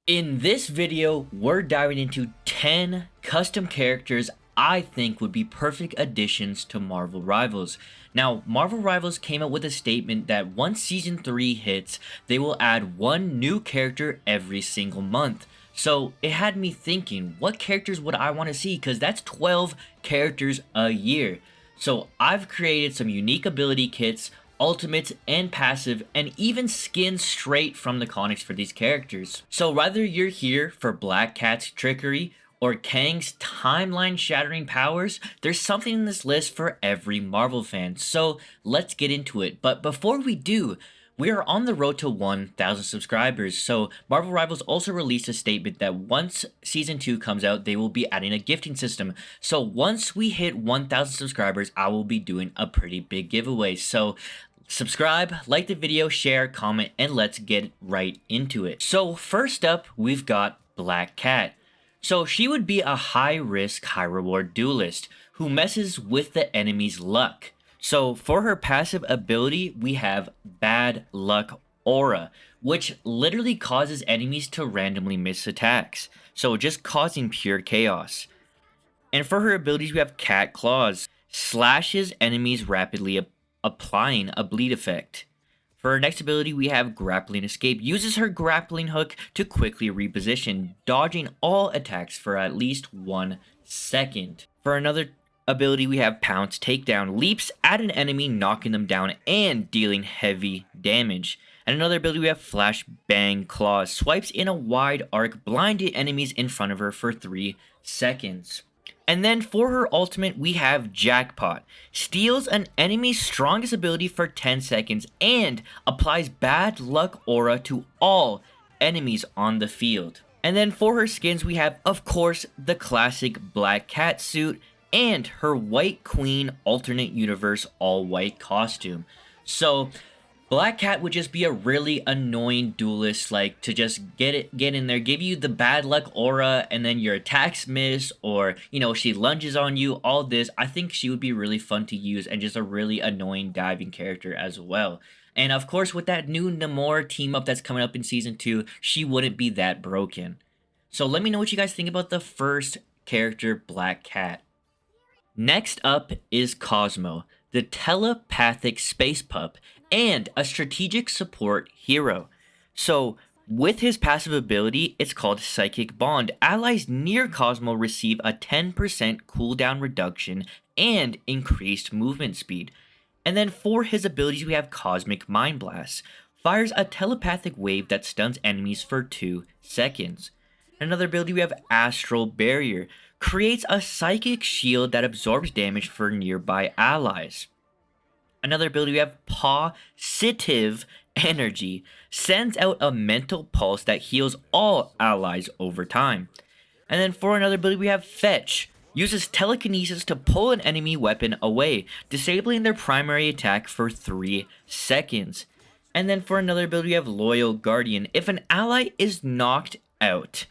In this video, we're diving into 10 custom characters I think would be perfect additions to Marvel Rivals. Now, Marvel Rivals came out with a statement that once Season 3 hits, they will add one new character every single month. So it had me thinking, what characters would I want to see? Because that's 12 characters a year. So I've created some unique ability kits, ultimates and passive, and even skins straight from the comics for these characters. So whether you're here for Black Cat's trickery or Kang's timeline shattering powers, there's something in this list for every Marvel fan. So let's get into it. But before we do, we are on the road to 1,000 subscribers, so Marvel Rivals also released a statement that once Season 2 comes out, they will be adding a gifting system. So once we hit 1,000 subscribers, I will be doing a pretty big giveaway. So subscribe, like the video, share, comment, and let's get right into it. So first up, we've got Black Cat. So she would be a high-risk, high-reward duelist who messes with the enemy's luck. So for her passive ability, we have Bad Luck Aura, which literally causes enemies to randomly miss attacks. So just causing pure chaos. And for her abilities, we have Cat Claws, slashes enemies rapidly, applying a bleed effect. For her next ability, we have Grappling Escape, uses her grappling hook to quickly reposition, dodging all attacks for at least 1 second. For another ability, we have Pounce Takedown, leaps at an enemy, knocking them down and dealing heavy damage. And another ability, we have Flash Bang Claws, swipes in a wide arc, blinding enemies in front of her for 3 seconds. And then for her ultimate, we have Jackpot, steals an enemy's strongest ability for 10 seconds and applies Bad Luck Aura to all enemies on the field. And then for her skins, we have, of course, the classic Black Cat suit and her White Queen alternate universe all-white costume. So Black Cat would just be a really annoying duelist, like to just get in there, give you the bad luck aura, and then your attacks miss, or she lunges on you. All this, I think she would be really fun to use and just a really annoying diving character as well. And of course, with that new Namor team up that's coming up in Season 2, she wouldn't be that broken. So let me know what you guys think about the first character, Black Cat. Next up is Cosmo, the telepathic space pup, and a strategic support hero. So with his passive ability, it's called Psychic Bond. Allies near Cosmo receive a 10% cooldown reduction and increased movement speed. And then for his abilities, we have Cosmic Mind Blast, fires a telepathic wave that stuns enemies for 2 seconds. Another ability, we have Astral Barrier, creates a psychic shield that absorbs damage for nearby allies. Another ability, we have Positive Energy, sends out a mental pulse that heals all allies over time. And then for another ability, we have Fetch, uses telekinesis to pull an enemy weapon away, disabling their primary attack for 3 seconds. And then for another ability, we have Loyal Guardian. If an ally is knocked out,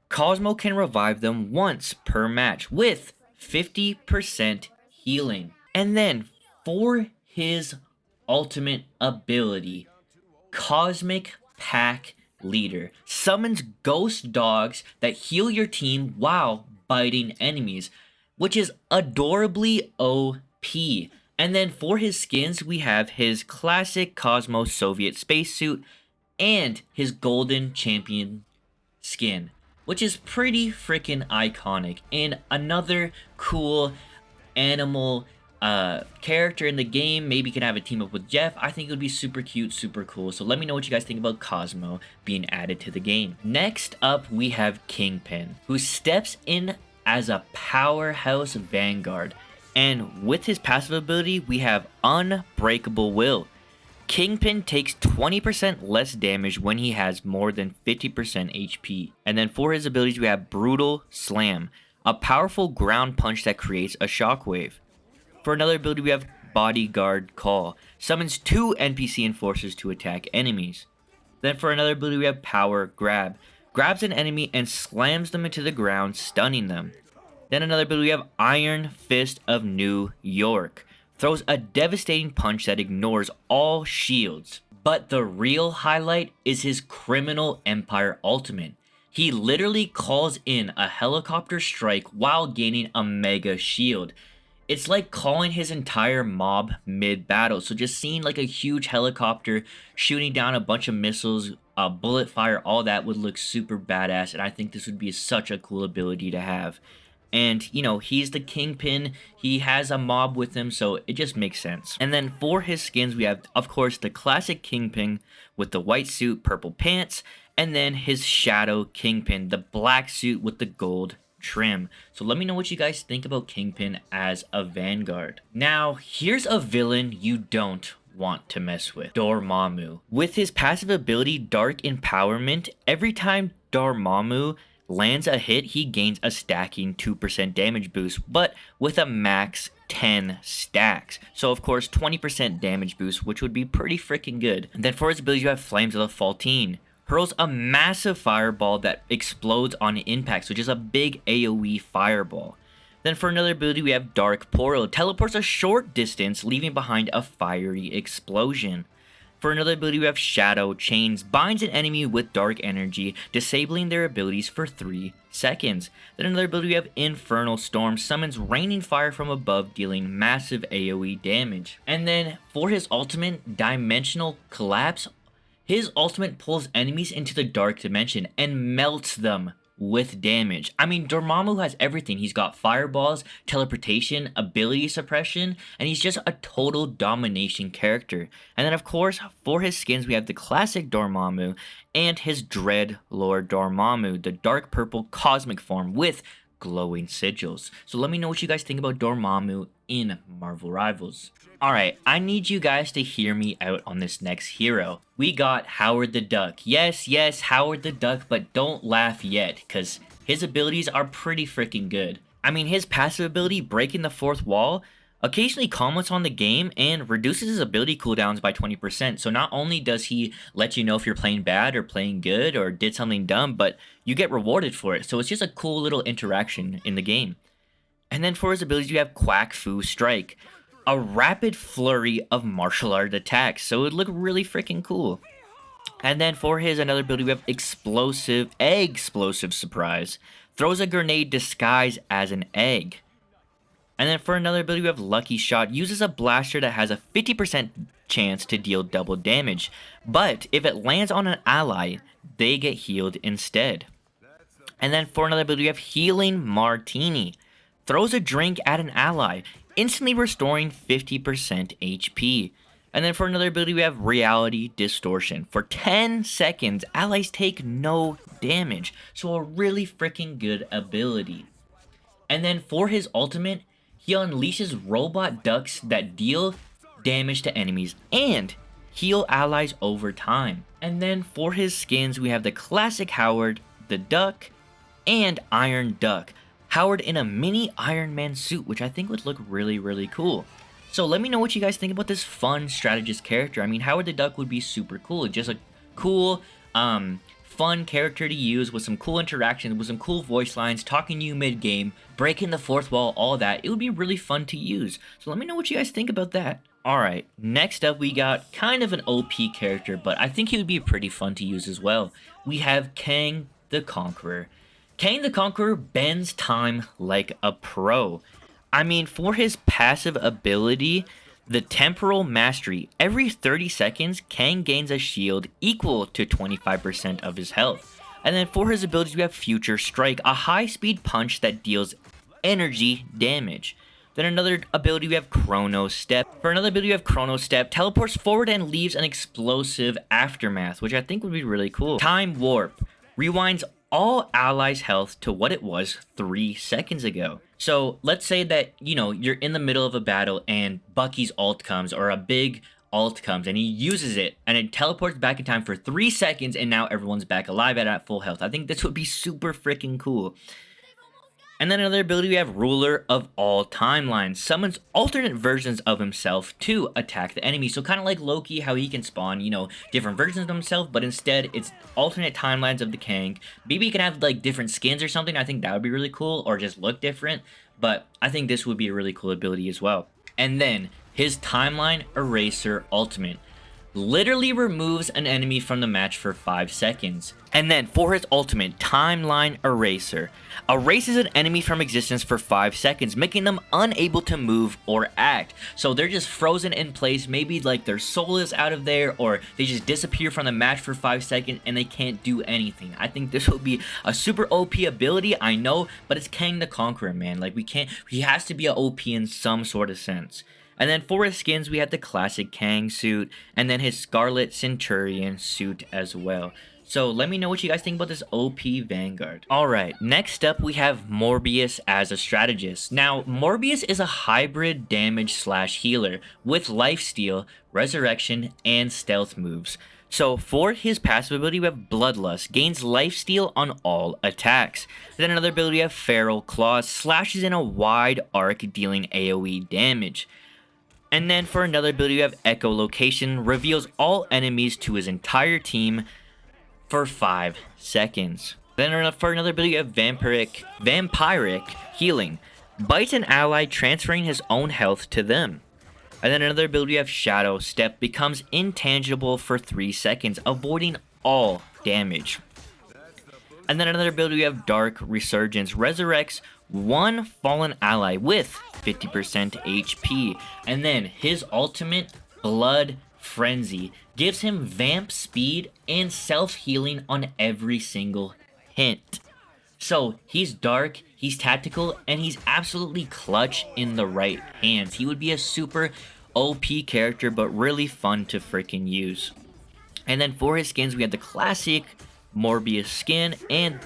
Cosmo can revive them once per match with 50% healing. And then for his ultimate ability, Cosmic Pack Leader, summons ghost dogs that heal your team while biting enemies, which is adorably OP. And then for his skins, we have his classic Cosmo Soviet spacesuit and his Golden Champion skin, which is pretty freaking iconic. And another cool animal character in the game. Maybe you can have a team up with Jeff. I think it would be super cute, super cool. So let me know what you guys think about Cosmo being added to the game. Next up, we have Kingpin, who steps in as a powerhouse vanguard. And with his passive ability, we have Unbreakable Will. Kingpin takes 20% less damage when he has more than 50% HP. And then for his abilities, we have Brutal Slam, a powerful ground punch that creates a shockwave. For another ability, we have Bodyguard Call, summons 2 NPC enforcers to attack enemies. Then for another ability, we have Power Grab, grabs an enemy and slams them into the ground, stunning them. Then another ability, we have Iron Fist of New York, throws a devastating punch that ignores all shields. But the real highlight is his Criminal Empire ultimate. He literally calls in a helicopter strike while gaining a mega shield. It's like calling his entire mob mid-battle. So just seeing like a huge helicopter shooting down a bunch of missiles, bullet fire, all that would look super badass. And I think this would be such a cool ability to have. And, you know, he's the Kingpin. He has a mob with him, so it just makes sense. And then for his skins, we have, of course, the classic Kingpin with the white suit, purple pants. And then his Shadow Kingpin, the black suit with the gold trim. So let me know what you guys think about Kingpin as a Vanguard. Now, here's a villain you don't want to mess with. Dormammu. With his passive ability, Dark Empowerment, every time Dormammu lands a hit, he gains a stacking 2% damage boost, but with a max 10 stacks. So of course, 20% damage boost, which would be pretty freaking good. And then for his ability, you have Flames of the Faultine. Hurls a massive fireball that explodes on impact, so just a big AoE fireball. Then for another ability, we have Dark Portal. Teleports a short distance, leaving behind a fiery explosion. For another ability, we have Shadow Chains. Binds an enemy with dark energy, disabling their abilities for 3 seconds. Then another ability, we have Infernal Storm. Summons raining fire from above, dealing massive AoE damage. And then for his ultimate, Dimensional Collapse, his ultimate pulls enemies into the dark dimension and melts them with damage. I mean, Dormammu has everything. He's got fireballs, teleportation, ability suppression, and he's just a total domination character. And then of course, for his skins, we have the classic Dormammu and his Dread Lord Dormammu, the dark purple cosmic form with glowing sigils. So let me know what you guys think about Dormammu in Marvel Rivals. Alright, I need you guys to hear me out on this next hero. We got Howard the Duck. Yes, Howard the Duck, but don't laugh yet, because his abilities are pretty freaking good. I mean, his passive ability, Breaking the Fourth Wall, occasionally comments on the game and reduces his ability cooldowns by 20%. So not only does he let you know if you're playing bad or playing good or did something dumb, but you get rewarded for it. So it's just a cool little interaction in the game. And then for his abilities, you have Quack Fu Strike, a rapid flurry of martial art attacks. So it would look really freaking cool. And then for his another ability, we have Explosive Surprise, throws a grenade disguised as an egg. And then for another ability, we have Lucky Shot, uses a blaster that has a 50% chance to deal double damage. But if it lands on an ally, they get healed instead. And then for another ability, we have Healing Martini, throws a drink at an ally, instantly restoring 50% HP. And then for another ability, we have Reality Distortion. For 10 seconds, allies take no damage. So a really freaking good ability. And then for his ultimate, he unleashes robot ducks that deal damage to enemies and heal allies over time. And then for his skins, we have the classic Howard, the Duck, and Iron Duck. Howard in a mini Iron Man suit, which I think would look really, really cool. So let me know what you guys think about this fun strategist character. I mean, Howard the Duck would be super cool. Just a cool, fun character to use with some cool interactions, with some cool voice lines, talking to you mid-game, breaking the fourth wall, all that. It would be really fun to use. So let me know what you guys think about that. Alright, next up we got kind of an OP character, but I think he would be pretty fun to use as well. We have Kang the Conqueror. Kang the Conqueror bends time like a pro. I mean, for his passive ability, the Temporal Mastery, every 30 seconds, Kang gains a shield equal to 25% of his health. And then for his abilities, we have Future Strike, a high-speed punch that deals energy damage. Then another ability, we have Chrono Step. For another ability, we have Chrono Step, teleports forward and leaves an explosive aftermath, which I think would be really cool. Time Warp, rewinds all allies' health to what it was 3 seconds ago. So let's say that, you know, you're in the middle of a battle and Bucky's ult comes, or a big ult comes, and he uses it and it teleports back in time for 3 seconds, and now everyone's back alive at full health. I think this would be super freaking cool. And then another ability, we have Ruler of All Timelines. Summons alternate versions of himself to attack the enemy. So kind of like Loki, how he can spawn, you know, different versions of himself, but instead it's alternate timelines of the Kang. Maybe he can have like different skins or something. I think that would be really cool, or just look different. But I think this would be a really cool ability as well. And then his Timeline Eraser Ultimate. literally removes an enemy from the match for 5 seconds. And then for his ultimate, Timeline Eraser, erases an enemy from existence for 5 seconds, making them unable to move or act. So they're just frozen in place, maybe like their soul is out of there, or they just disappear from the match for 5 seconds and they can't do anything. I think this will be a super OP ability, I know, but it's Kang the Conqueror, man. Like, he has to be a OP in some sort of sense. And then for his skins, we have the classic Kang suit, and then his Scarlet Centurion suit as well. So let me know what you guys think about this OP Vanguard. Alright, next up we have Morbius as a strategist. Now, Morbius is a hybrid damage slash healer with lifesteal, resurrection, and stealth moves. So for his passive ability, we have Bloodlust, gains lifesteal on all attacks. Then another ability, we have Feral Claws, slashes in a wide arc, dealing AoE damage. And then for another ability, we have Echolocation, reveals all enemies to his entire team for 5 seconds. Then for another ability, we have Vampiric Healing, bites an ally, transferring his own health to them. And then another ability, we have Shadow Step, becomes intangible for 3 seconds, avoiding all damage. And then another ability, we have Dark Resurgence, resurrects one fallen ally with 50% HP. And then his ultimate, Blood Frenzy, gives him vamp speed and self-healing on every single hit. So he's dark, he's tactical, and he's absolutely clutch in the right hands. He would be a super OP character, but really fun to freaking use. And then for his skins, we have the classic Morbius skin and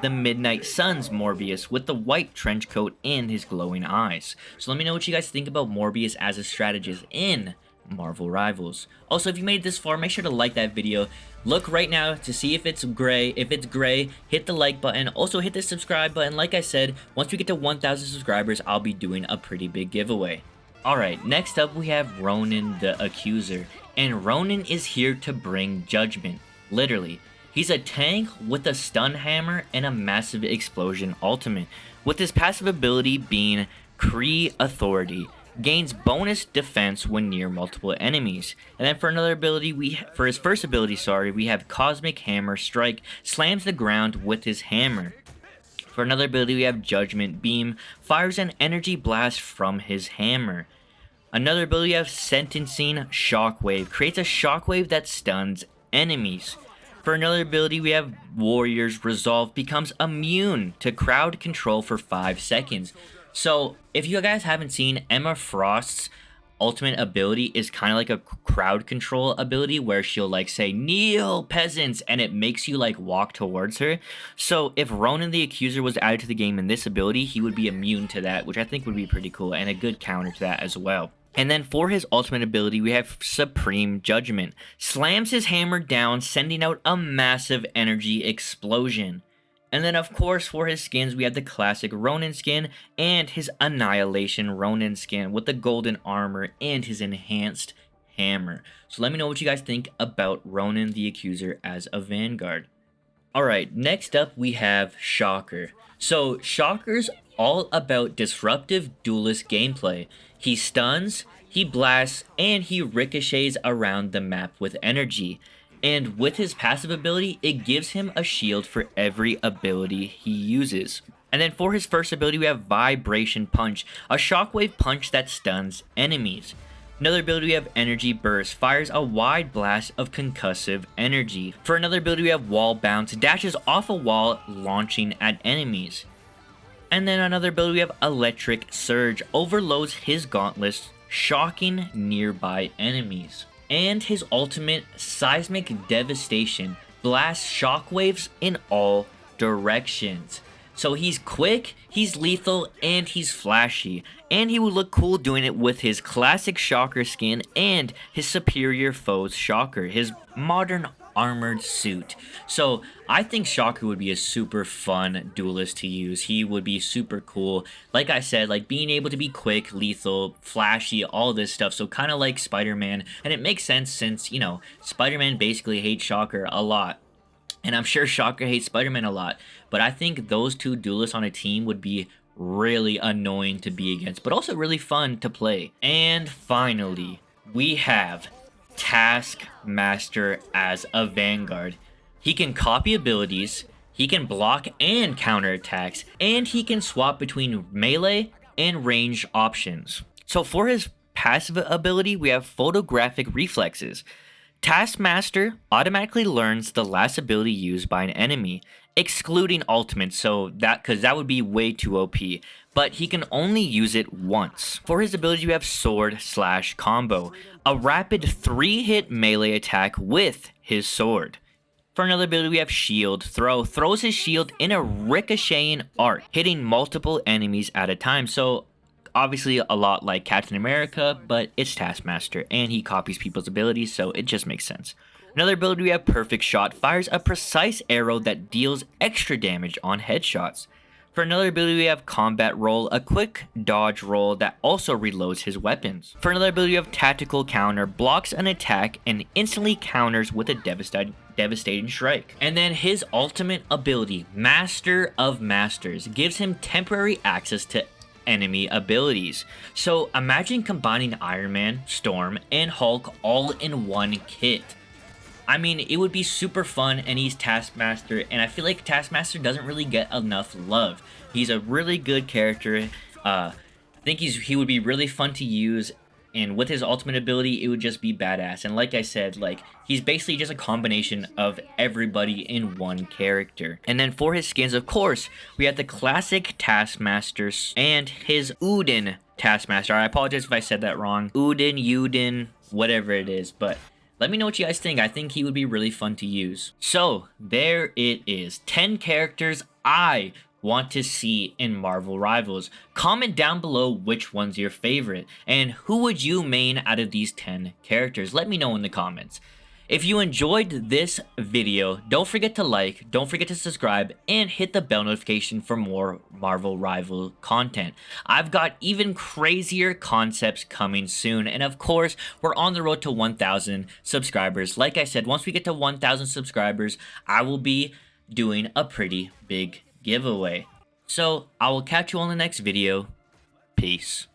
the Midnight Suns Morbius with the white trench coat and his glowing eyes. So let me know what you guys think about Morbius as a strategist in Marvel Rivals. Also, if you made it this far, make sure to like that video. Look right now to see if it's gray. If it's gray, hit the like button. Also, hit the subscribe button. Like I said, once we get to 1,000 subscribers, I'll be doing a pretty big giveaway. Alright, next up we have Ronan the Accuser. And Ronan is here to bring judgment. Literally. He's a tank with a stun hammer and a massive explosion ultimate, with his passive ability being Kree Authority, gains bonus defense when near multiple enemies. And then for another ability, for his first ability, we have Cosmic Hammer Strike, slams the ground with his hammer. For another ability, we have Judgment Beam, fires an energy blast from his hammer. Another ability, we have Sentencing Shockwave, creates a shockwave that stuns enemies. For another ability, we have Warrior's Resolve, becomes immune to crowd control for 5 seconds. So, if you guys haven't seen, Emma Frost's ultimate ability is kind of like a crowd control ability where she'll like say, "Kneel, peasants," and it makes you like walk towards her. So, if Ronan the Accuser was added to the game in this ability, he would be immune to that, which I think would be pretty cool and a good counter to that as well. And then for his ultimate ability, we have Supreme Judgment. Slams his hammer down, sending out a massive energy explosion. And then of course for his skins, we have the classic Ronan skin and his Annihilation Ronan skin with the golden armor and his enhanced hammer. So let me know what you guys think about Ronan the Accuser as a Vanguard. Alright, next up we have Shocker. So Shocker's all about disruptive duelist gameplay. He stuns, he blasts, and he ricochets around the map with energy. And with his passive ability, it gives him a shield for every ability he uses. And then for his first ability, we have Vibration Punch, a shockwave punch that stuns enemies. Another ability, we have Energy Burst, fires a wide blast of concussive energy. For another ability, we have Wall Bounce, dashes off a wall, launching at enemies. And then another ability, we have Electric Surge, overloads his gauntlets, shocking nearby enemies. And his ultimate, Seismic Devastation, blasts shockwaves in all directions. So he's quick, he's lethal, and he's flashy. And he would look cool doing it with his classic Shocker skin and his superior foe's Shocker, his modern armored suit. So I think Shocker would be a super fun duelist to use. He would be super cool. Like I said, like being able to be quick, lethal, flashy, all this stuff. So kind of like Spider-Man. And it makes sense since, you know, Spider-Man basically hates Shocker a lot. And I'm sure Shocker hates Spider-Man a lot. But I think those two duelists on a team would be really annoying to be against, but also really fun to play. And finally, we have Taskmaster as a Vanguard. He can copy abilities, he can block and counter attacks, and he can swap between melee and range options. So for his passive ability, we have photographic reflexes. Taskmaster automatically learns the last ability used by an enemy, excluding ultimate, so that would be way too OP, but he can only use it once. For his ability, we have sword slash combo, a rapid 3-hit melee attack with his sword. For another ability, we have shield throw, throws his shield in a ricocheting arc, hitting multiple enemies at a time. So obviously a lot like Captain America, but it's Taskmaster, and he copies people's abilities, so it just makes sense. Another ability, we have perfect shot, fires a precise arrow that deals extra damage on headshots. For another ability, we have combat roll, a quick dodge roll that also reloads his weapons. For another ability, we have tactical counter, blocks an attack and instantly counters with a devastating strike. And then his ultimate ability, Master of Masters, gives him temporary access to enemy abilities. So imagine combining Iron Man, Storm, and Hulk all in one kit. I mean, it would be super fun, and he's Taskmaster, and I feel like Taskmaster doesn't really get enough love. He's a really good character. I think he would be really fun to use, and with his ultimate ability, it would just be badass. And like I said, like, he's basically just a combination of everybody in one character. And then for his skins, of course, we have the classic Taskmaster and his Udin Taskmaster. I apologize if I said that wrong. Udin, whatever it is, but let me know what you guys think. I think he would be really fun to use. So there it is. 10 characters I want to see in Marvel Rivals. Comment down below which one's your favorite, and who would you main out of these 10 characters? Let me know in the comments. If you enjoyed this video, don't forget to like, don't forget to subscribe, and hit the bell notification for more Marvel Rival content. I've got even crazier concepts coming soon, and of course, we're on the road to 1,000 subscribers. Like I said, once we get to 1,000 subscribers, I will be doing a pretty big giveaway. So, I will catch you on the next video. Peace.